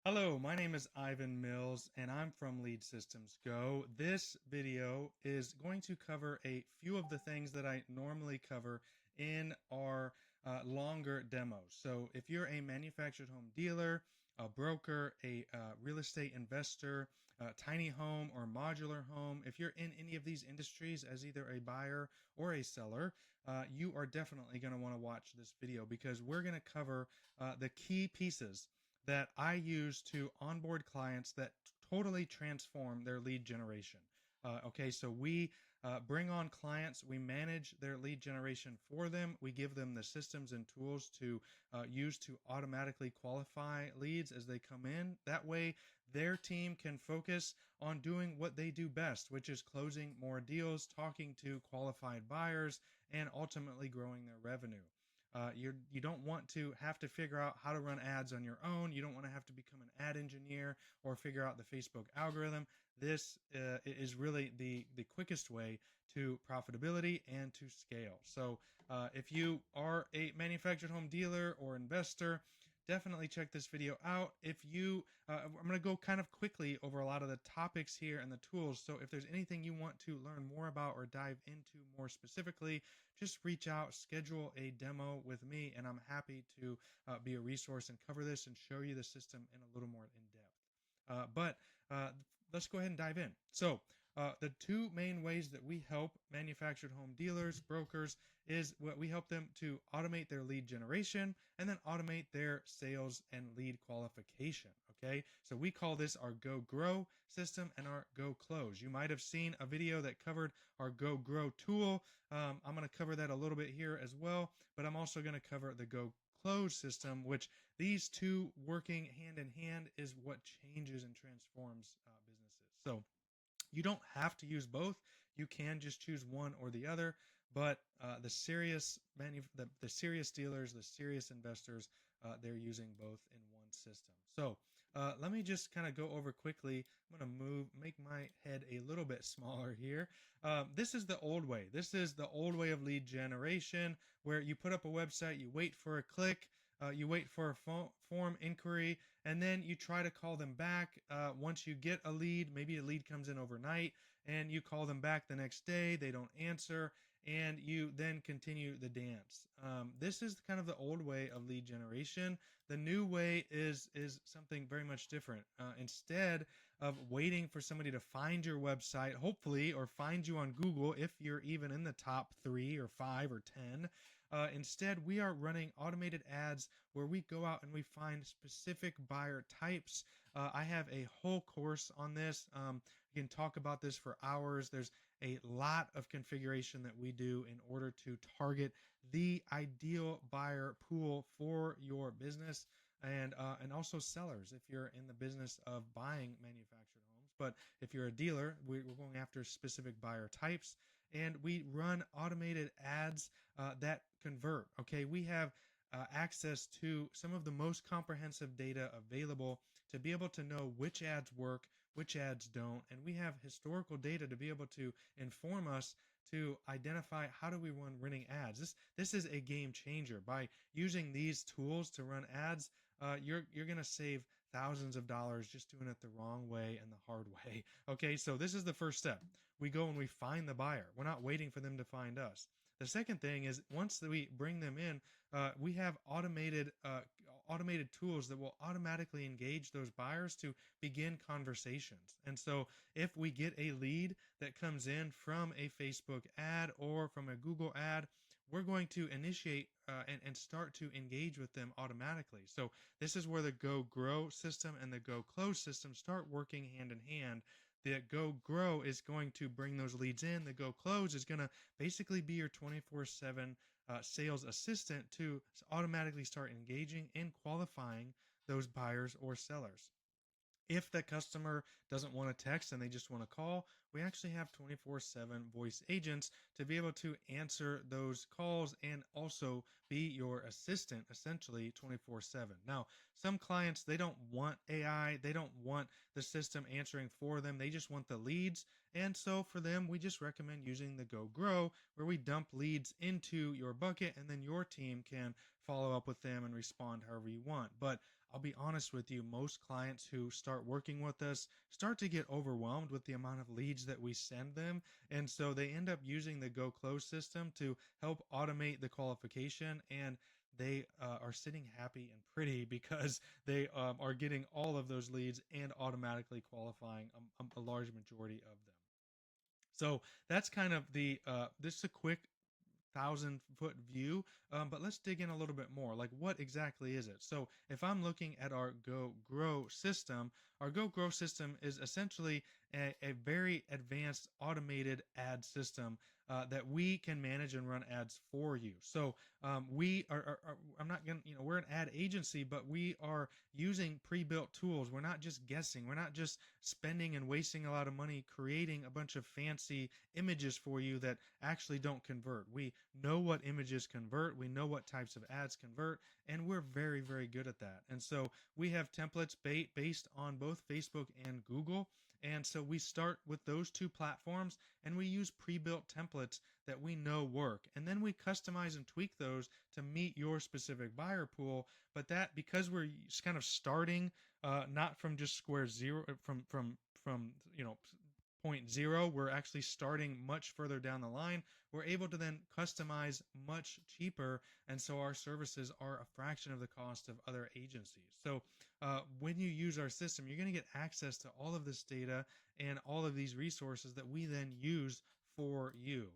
Hello, my name is Ivan Mills and I'm from Lead Systems Go. This video is going to cover a few of the things that I normally cover in our longer demos. So if you're a manufactured home dealer, a broker, a real estate investor, tiny home or modular home, if you're in any of these industries as either a buyer or a seller, you are definitely going to want to watch this video because we're going to cover the key pieces that I use to onboard clients that totally transform their lead generation. Okay, so we bring on clients, we manage their lead generation for them, we give them the systems and tools to use to automatically qualify leads as they come in. That way, their team can focus on doing what they do best, which is closing more deals, talking to qualified buyers, and ultimately growing their revenue. You don't want to have to figure out how to run ads on your own. You don't want to have to become an ad engineer or figure out the Facebook algorithm. This is really the quickest way to profitability and to scale. So if you are a manufactured home dealer or investor, definitely check this video out. If you, I'm going to go kind of quickly over a lot of the topics here and the tools. So if there's anything you want to learn more about or dive into more specifically, just reach out, schedule a demo with me, and I'm happy to be a resource and cover this and show you the system in a little more in depth. But let's go ahead and dive in. So the two main ways that we help manufactured home dealers, brokers, is what we help them to automate their lead generation and then automate their sales and lead qualification. Okay, so we call this our Go Grow system and our Go Close. You might have seen a video that covered our Go Grow tool. I'm going to cover that a little bit here as well, but I'm also going to cover the Go Close system, which these two working hand in hand is what changes and transforms businesses. So you don't have to use both. You can just choose one or the other. But the serious dealers, the serious investors, they're using both in one system. So let me just kind of go over quickly. I'm going to make my head a little bit smaller here. This is the old way. This is the old way of lead generation, where you put up a website, you wait for a click, you wait for a form inquiry, and then you try to call them back. Once you get a lead, maybe a lead comes in overnight, and you call them back the next day, they don't answer, and you then continue the dance. This is kind of the old way of lead generation. The new way is something very much different. Instead of waiting for somebody to find your website, hopefully, or find you on Google if you're even in the top 3 or 5 or 10, instead, we are running automated ads where we go out and we find specific buyer types. I have a whole course on this. We can talk about this for hours. There's a lot of configuration that we do in order to target the ideal buyer pool for your business and also sellers if you're in the business of buying manufactured homes. But if you're a dealer, we're going after specific buyer types, and we run automated ads that convert. Okay, we have access to some of the most comprehensive data available to be able to know which ads work, which ads don't, and we have historical data to be able to inform us to identify how do we run running ads. This is a game changer. By using these tools to run ads, you're going to save thousands of dollars just doing it the wrong way and the hard way. Okay, so this is the first step. We go and we find the buyer. We're not waiting for them to find us. The second thing is once we bring them in, we have automated tools that will automatically engage those buyers to begin conversations. And so if we get a lead that comes in from a Facebook ad or from a Google ad, we're going to initiate and start to engage with them automatically. So this is where the Go Grow system and the Go Close system start working hand in hand. The Go Grow is going to bring those leads in. The Go Close is going to basically be your 24/7 sales assistant to automatically start engaging and qualifying those buyers or sellers. If the customer doesn't want to text and they just want to call, we actually have 24/7 voice agents to be able to answer those calls and also be your assistant essentially 24/7. Now, some clients, they don't want AI. They don't want the system answering for them. They just want the leads. And so for them, we just recommend using the Go Grow, where we dump leads into your bucket and then your team can follow up with them and respond however you want. But I'll be honest with you, most clients who start working with us start to get overwhelmed with the amount of leads that we send them. And so they end up using the Go Close system to help automate the qualification. And they are sitting happy and pretty because they are getting all of those leads and automatically qualifying a large majority of them. So that's kind of this is a quick 1,000-foot view, but let's dig in a little bit more. Like, what exactly is it? So if I'm looking at our Go Grow system, our Go Grow system is essentially a very advanced automated ad system that we can manage and run ads for you. So we I'm not going to, we're an ad agency, but we are using pre-built tools. We're not just guessing. We're not just spending and wasting a lot of money creating a bunch of fancy images for you that actually don't convert. We know what images convert. We know what types of ads convert, and we're very, very good at that. And so we have templates based on both Facebook and Google. And so we start with those two platforms and we use pre-built templates that we know work. And then we customize and tweak those to meet your specific buyer pool. But that, because we're kind of starting not from just square zero, from point zero, we're actually starting much further down the line. We're able to then customize much cheaper, and so our services are a fraction of the cost of other agencies. So when you use our system, you're going to get access to all of this data and all of these resources that we then use for you.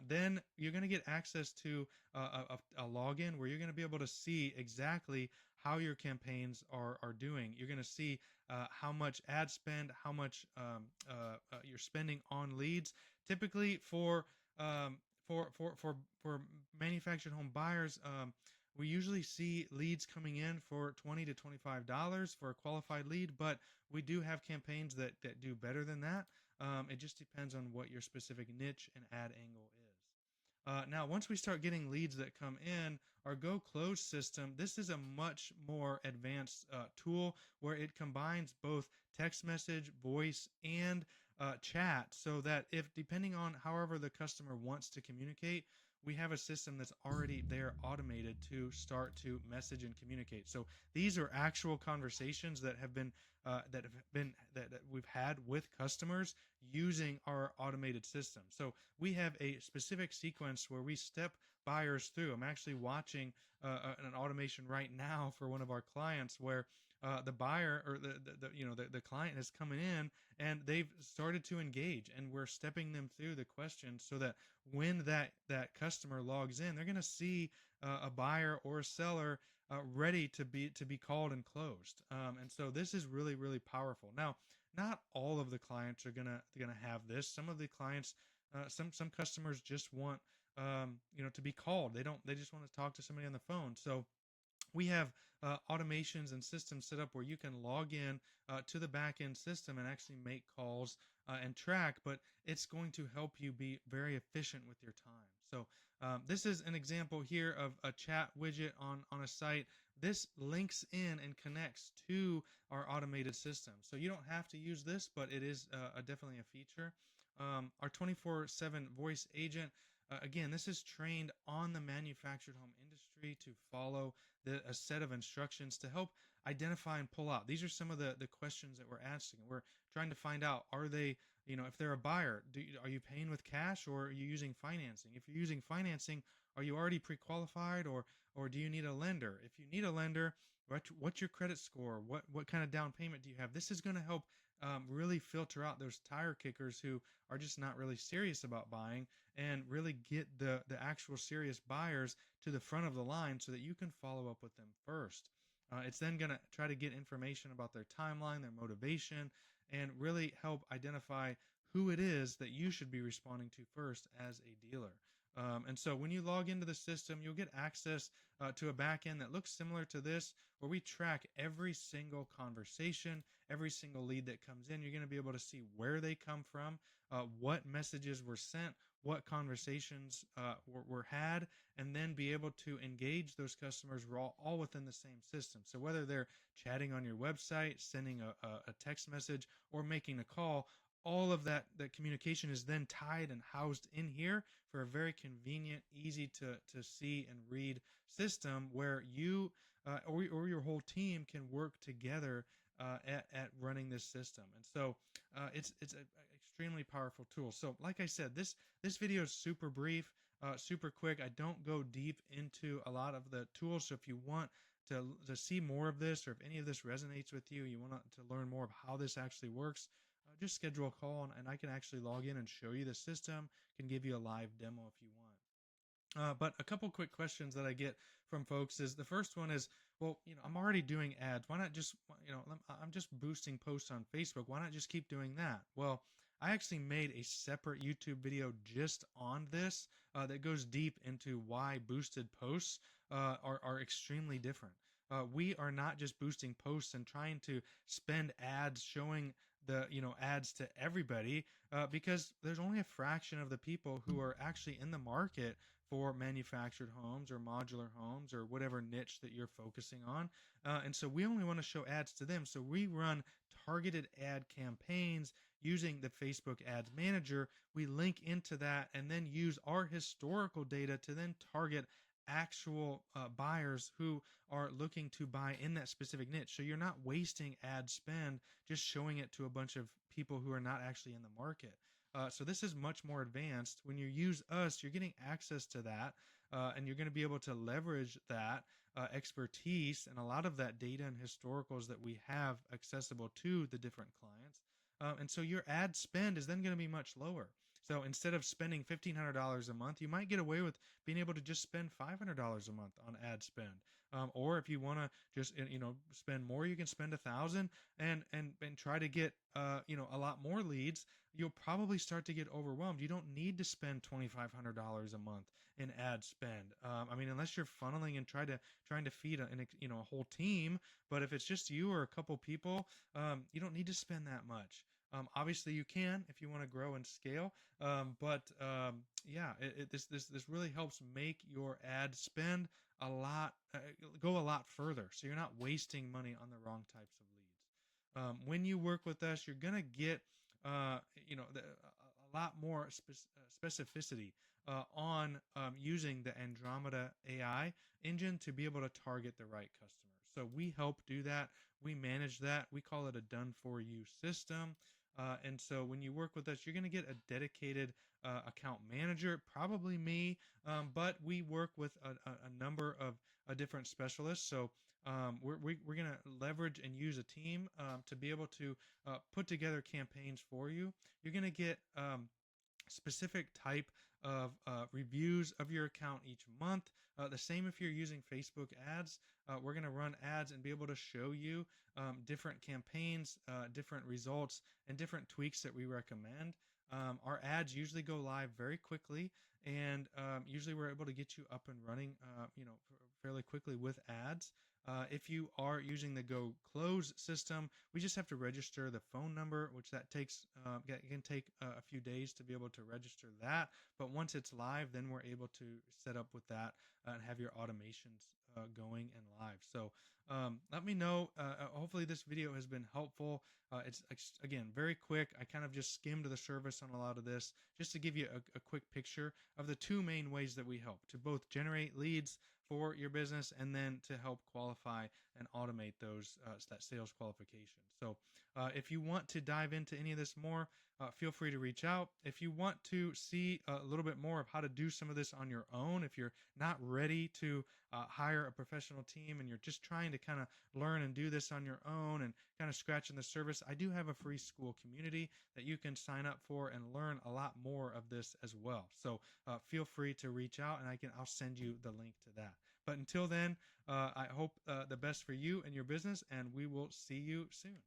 Then you're going to get access to a login where you're going to be able to see exactly how your campaigns are doing. You're going to see how much ad spend, how much you're spending on leads. Typically, um, for manufactured home buyers, we usually see leads coming in for $20 to $25 for a qualified lead, but we do have campaigns that do better than that. It just depends on what your specific niche and ad angle is. Now, once we start getting leads that come in, our Go Close system, this is a much more advanced tool where it combines both text message, voice, and chat, so that if, depending on however the customer wants to communicate, we have a system that's already there automated to start to message and communicate. So these are actual conversations that we've had with customers using our automated system. So we have a specific sequence where we step buyers through. I'm actually watching an automation right now for one of our clients where the buyer or the client is coming in and they've started to engage, and we're stepping them through the questions so that when that customer logs in, they're going to see a buyer or a seller ready to be called and closed. And so this is really, really powerful. Now, not all of the clients are gonna have this. Some of the clients, some customers just want to be called. They just want to talk to somebody on the phone. So we have automations and systems set up where you can log in to the back end system and actually make calls and track, but it's going to help you be very efficient with your time. So this is an example here of a chat widget on a site. This links in and connects to our automated system. So you don't have to use this, but it is definitely a feature. Our 24/7 voice agent, again, this is trained on the manufactured home industry to follow a set of instructions to help identify and pull out. These are some of the questions that we're asking. We're trying to find out, are they, if they're a buyer, are you paying with cash or are you using financing? If you're using financing, are you already pre-qualified, or do you need a lender? If you need a lender, what's your credit score? What kind of down payment do you have? This is going to help really filter out those tire kickers who are just not really serious about buying, and really get the actual serious buyers to the front of the line so that you can follow up with them first. It's then going to try to get information about their timeline, their motivation, and really help identify who it is that you should be responding to first as a dealer. And so when you log into the system, you'll get access to a backend that looks similar to this, where we track every single conversation, every single lead that comes in. You're going to be able to see where they come from, what messages were sent, what conversations were had, and then be able to engage those customers all within the same system. So whether they're chatting on your website, sending a text message, or making a call, all of that communication is then tied and housed in here for a very convenient, easy to see and read system where you or your whole team can work together at running this system. And so it's an extremely powerful tool. So like I said, this video is super brief, super quick. I don't go deep into a lot of the tools. So if you want to see more of this, or if any of this resonates with you, you want to learn more of how this actually works, just schedule a call, and I can actually log in and show you the system, can give you a live demo if you want. But a couple quick questions that I get from folks is, the first one is, well, I'm already doing ads. Why not just, I'm just boosting posts on Facebook. Why not just keep doing that? Well, I actually made a separate YouTube video just on this that goes deep into why boosted posts are extremely different. We are not just boosting posts and trying to spend ads showing the ads to everybody, because there's only a fraction of the people who are actually in the market for manufactured homes or modular homes or whatever niche that you're focusing on. And so we only want to show ads to them. So we run targeted ad campaigns using the Facebook Ads Manager. We link into that and then use our historical data to then target actual buyers who are looking to buy in that specific niche. So you're not wasting ad spend just showing it to a bunch of people who are not actually in the market. So this is much more advanced. When you use us, you're getting access to that, and you're going to be able to leverage that expertise and a lot of that data and historicals that we have accessible to the different clients. And so your ad spend is then going to be much lower. So instead of spending $1,500 a month, you might get away with being able to just spend $500 a month on ad spend. Or if you want to just spend more, you can spend $1,000 and try to get a lot more leads. You'll probably start to get overwhelmed. You don't need to spend $2,500 a month in ad spend. I mean, unless you're funneling and trying to feed a whole team. But if it's just you or a couple people, you don't need to spend that much. Obviously, you can if you want to grow and scale. This really helps make your ad spend go a lot further. So you're not wasting money on the wrong types of leads. When you work with us, you're gonna get a lot more specificity on using the Andromeda AI engine to be able to target the right customer. So we help do that. We manage that. We call it a done-for-you system. And so when you work with us, you're going to get a dedicated account manager, probably me, but we work with a number of different specialists. So we're going to leverage and use a team to be able to put together campaigns for you. You're going to get specific type of reviews of your account each month. The same if you're using Facebook ads. We're going to run ads and be able to show you different campaigns, different results, and different tweaks that we recommend. Our ads usually go live very quickly, and usually we're able to get you up and running fairly quickly with ads. If you are using the Go Close system, we just have to register the phone number, which that takes can take a few days to be able to register that. But once it's live, then we're able to set up with that and have your automations going and live. So let me know. Hopefully this video has been helpful. It's again very quick. I kind of just skimmed the surface on a lot of this just to give you a quick picture of the two main ways that we help to both generate leads for your business and then to help qualify and automate those that sales qualification. So if you want to dive into any of this more, feel free to reach out. If you want to see a little bit more of how to do some of this on your own, if you're not ready to hire a professional team and you're just trying to kind of learn and do this on your own and kind of scratching the surface, I do have a free school community that you can sign up for and learn a lot more of this as well. So feel free to reach out and I'll send you the link to that. But until then, I hope the best for you and your business, and we will see you soon.